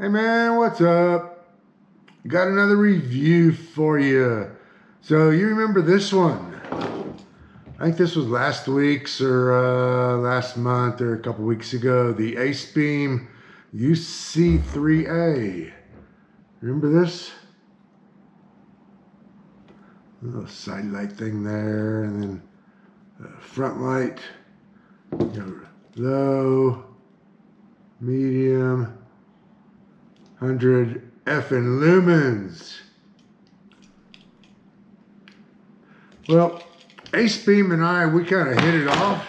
Hey man, what's up? Got another review for you. So you remember this one? I think this was last week's or last month or a couple weeks ago. The AceBeam UC3A. Remember this? A little side light thing there, and then front light. Low, medium, 100 F in lumens. Well, AceBeam and I, we kind of hit it off.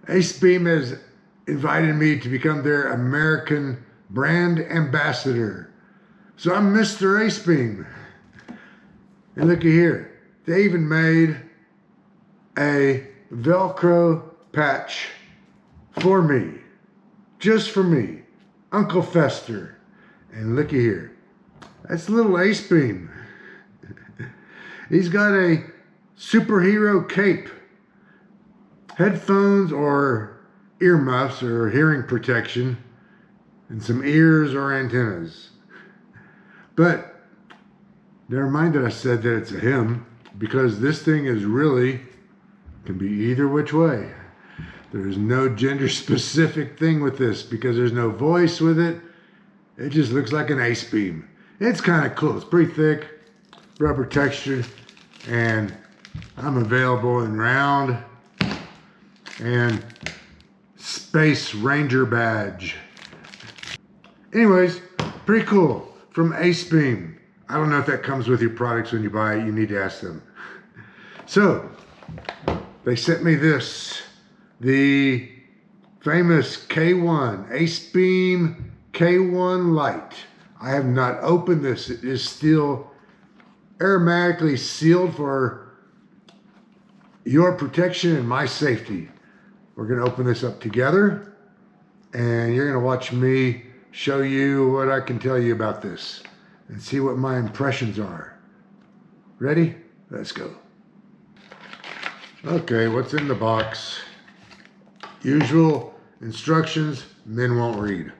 AceBeam has invited me to become their American brand ambassador. So I'm Mr. AceBeam. And looky here, they even made a Velcro patch for me, just for me, Uncle Fester. And looky here, that's little AceBeam. He's got a superhero cape, headphones or earmuffs or hearing protection, and some ears or antennas. But never mind that I said that it's a him, because this thing is really, can be either which way. There's no gender specific thing with this because there's no voice with it. It just looks like an AceBeam. It's kind of cool. It's pretty thick, rubber textured, and I'm available in round and Space Ranger badge. Anyways, pretty cool from AceBeam. I don't know if that comes with your products when you buy it. You need to ask them. So they sent me this, the famous K1 AceBeam K1 light. I have not opened this. It is still aromatically sealed for your protection and my safety. We're going to open this up together, and you're going to watch me show you what I can tell you about this and see what my impressions are. Ready? Let's go. Okay, what's in the box? Usual instructions, men won't read.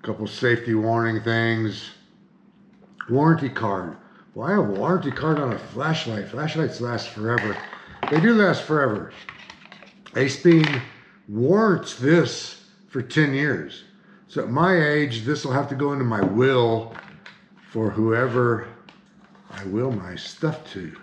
Couple safety warning things. Warranty card. Well, I have a warranty card on a flashlight. Flashlights last forever. They do last forever. AceBeam warrants this for 10 years. So at my age, this will have to go into my will for whoever I will my stuff to.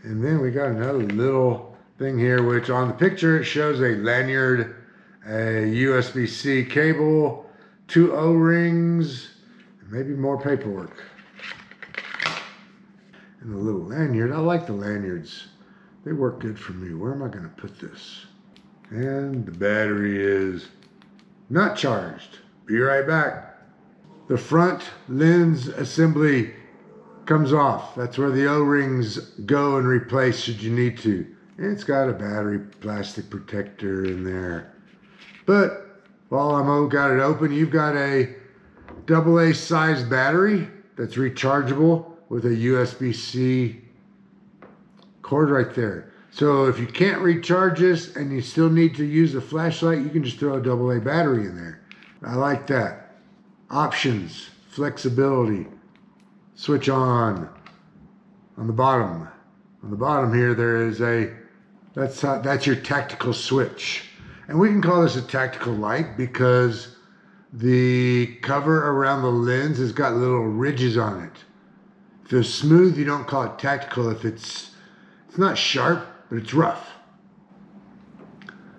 And then we got another little thing here, which on the picture it shows a lanyard, a USB-C cable, 2 O-rings, and maybe more paperwork. And a little lanyard. I like the lanyards. They work good for me. Where am I going to put this? And the battery is not charged. Be right back. The front lens assembly comes off. That's where the O-rings go and replace should you need to. And it's got a battery plastic protector in there. But while I'm got it open, you've got a AA size battery that's rechargeable with a USB-C cord right there. So if you can't recharge this and you still need to use a flashlight, you can just throw a AA battery in there. I like that. Options, flexibility, switch on the bottom. On the bottom here, there is a, that's your tactical switch. And we can call this a tactical light because the cover around the lens has got little ridges on it. If it's smooth, you don't call it tactical. If it's not sharp, but it's rough.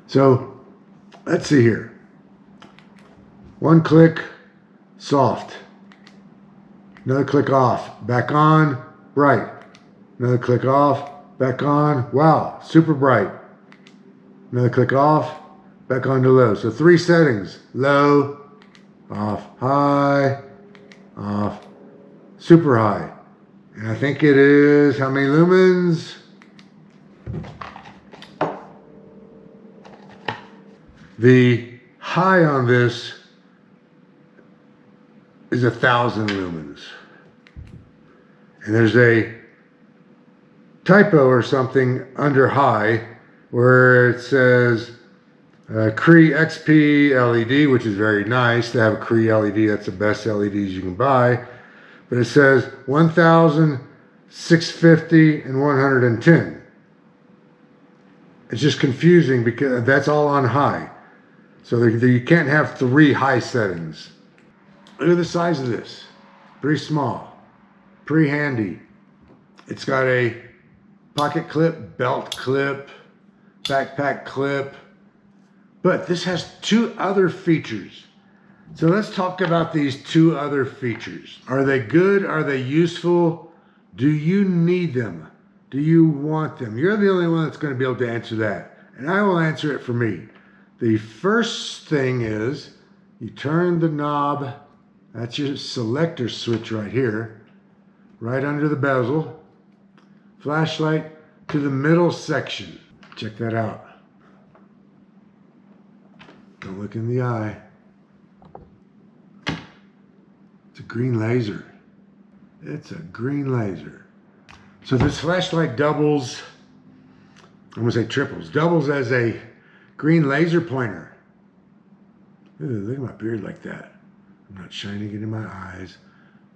So let's see here. One click, soft. Another click off, back on, bright. Another click off, back on, wow, super bright. Another click off, back on to low. So 3 settings, low, off, high, off, super high. And I think it is, how many lumens? The high on this is 1,000 lumens. And there's a typo or something under high where it says CREE XP-LED, which is very nice to have a CREE LED. That's the best LEDs you can buy. But it says 1,000, 650, and 110. It's just confusing because that's all on high. So you can't have 3 high settings. Look at the size of this. Pretty small. Pretty handy. It's got a pocket clip, belt clip, backpack clip. But this has 2 other features. So let's talk about these 2 other features. Are they good? Are they useful? Do you need them? Do you want them? You're the only one that's going to be able to answer that. And I will answer it for me. The first thing is you turn the knob. That's your selector switch right here. Right under the bezel. Flashlight to the middle section. Check that out. Don't look in the eye. It's a green laser. It's a green laser. So this flashlight doubles, I'm gonna say triples, doubles as a green laser pointer. Ooh, look at my beard like that. I'm not shining it in my eyes,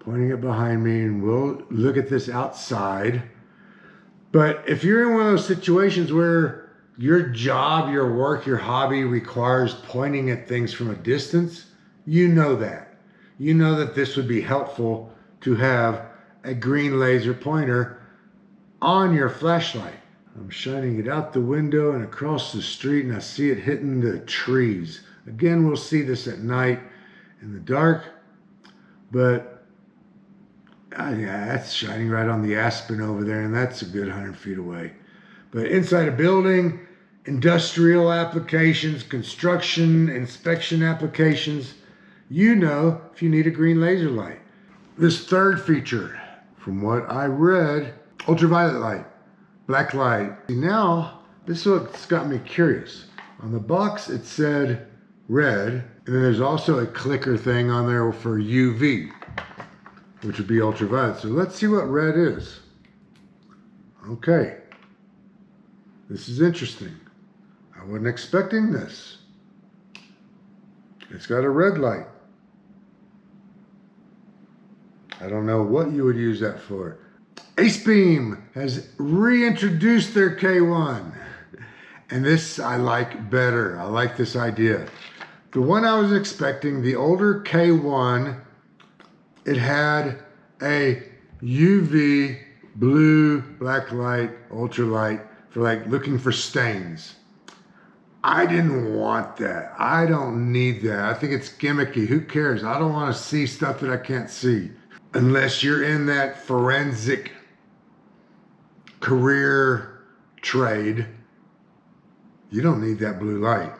pointing it behind me, and we'll look at this outside. But if you're in one of those situations where your job, your work, your hobby requires pointing at things from a distance, you know that. You know that this would be helpful to have a green laser pointer on your flashlight. I'm shining it out the window and across the street, and I see it hitting the trees. Again, we'll see this at night in the dark, but yeah, that's shining right on the aspen over there, and that's a good 100 feet away. But inside a building, industrial applications, construction, inspection applications, you know if you need a green laser light. This third feature, from what I read, ultraviolet light, black light. Now, this is what's got me curious. On the box, it said red, and then there's also a clicker thing on there for UV, which would be ultraviolet. So let's see what red is. Okay. This is interesting. I wasn't expecting this. It's got a red light. I don't know what you would use that for. AceBeam has reintroduced their K1. And this I like better. I like this idea. The one I was expecting, the older K1, it had a UV, blue, black light, ultralight for like looking for stains. I didn't want that. I don't need that. I think it's gimmicky. Who cares? I don't want to see stuff that I can't see. Unless you're in that forensic career trade, you don't need that blue light.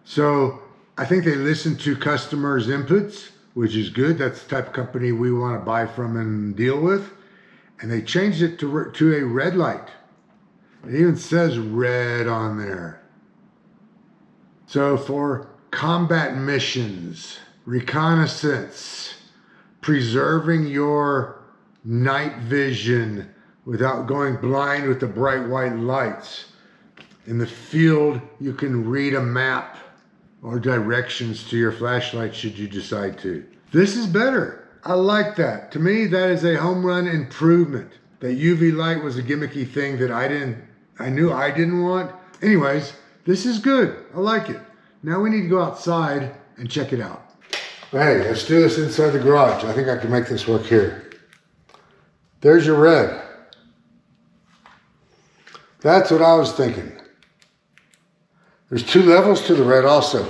So I think they listen to customers' inputs, which is good. That's the type of company we want to buy from and deal with. And they changed it to a red light. It even says red on there. So for combat missions, reconnaissance, preserving your night vision without going blind with the bright white lights. In the field, you can read a map or directions to your flashlight should you decide to. This is better. I like that. To me, that is a home run improvement. That UV light was a gimmicky thing that I knew I didn't want. Anyways, this is good. I like it. Now we need to go outside and check it out. Hey, let's do this inside the garage. I think I can make this work here. There's your red. That's what I was thinking. There's 2 levels to the red also.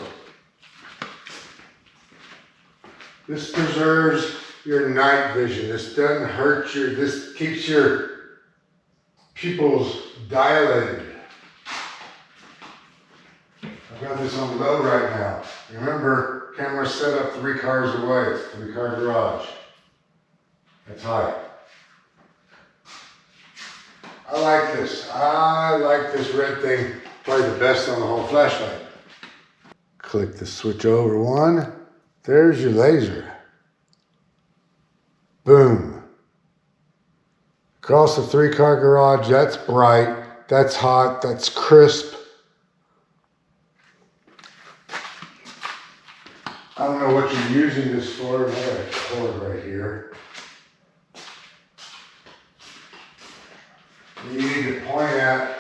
This preserves your night vision. This doesn't hurt this keeps your pupils dilated. I've got this on low right now. Remember, camera set up 3 cars away. It's a 3-car garage. That's high. I like this. I like this red thing. Probably the best on the whole flashlight. Click the switch over one. There's your laser. Boom. Across the 3-car garage, that's bright, that's hot, that's crisp. I don't know what you're using this for. I got a cord right here. You need to point at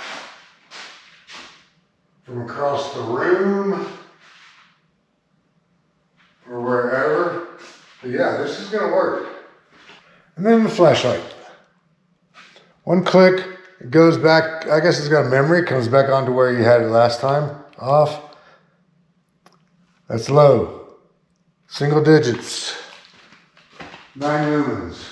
from across the room or wherever. But yeah, this is gonna work. And then the flashlight. One click, it goes back, I guess it's got a memory, it comes back onto where you had it last time, off. That's low, single digits, 9 lumens.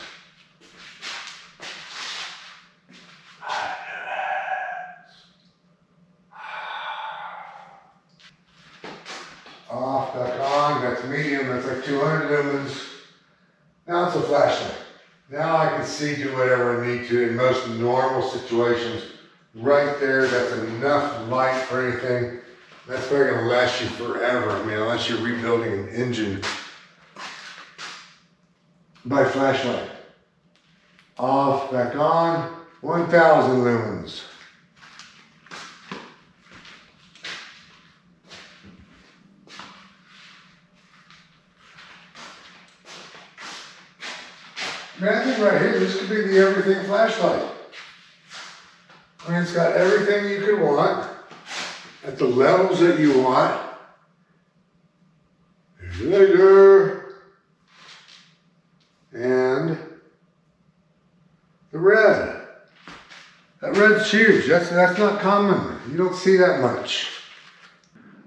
Off, back on, that's medium, that's like 200 lumens. Now it's a flashlight. Now I can see to whatever I need to in most normal situations. Right there, that's enough light for anything. That's probably gonna last you forever. I mean, unless you're rebuilding an engine by flashlight. Off, back on, 1000 lumens. Imagine right here, this could be the everything flashlight. I mean, it's got everything you could want at the levels that you want. Later. And the red. That red's huge. That's not common. You don't see that much.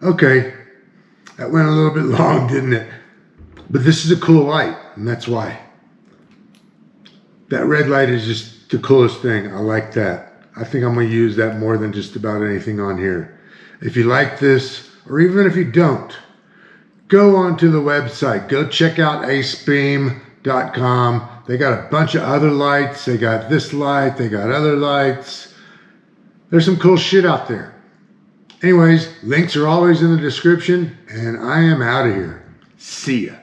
Okay, that went a little bit long, didn't it? But this is a cool light, and that's why. That red light is just the coolest thing. I like that. I think I'm going to use that more than just about anything on here. If you like this, or even if you don't, go onto the website. Go check out AceBeam.com. They got a bunch of other lights. They got this light. They got other lights. There's some cool shit out there. Anyways, links are always in the description, and I am out of here. See ya.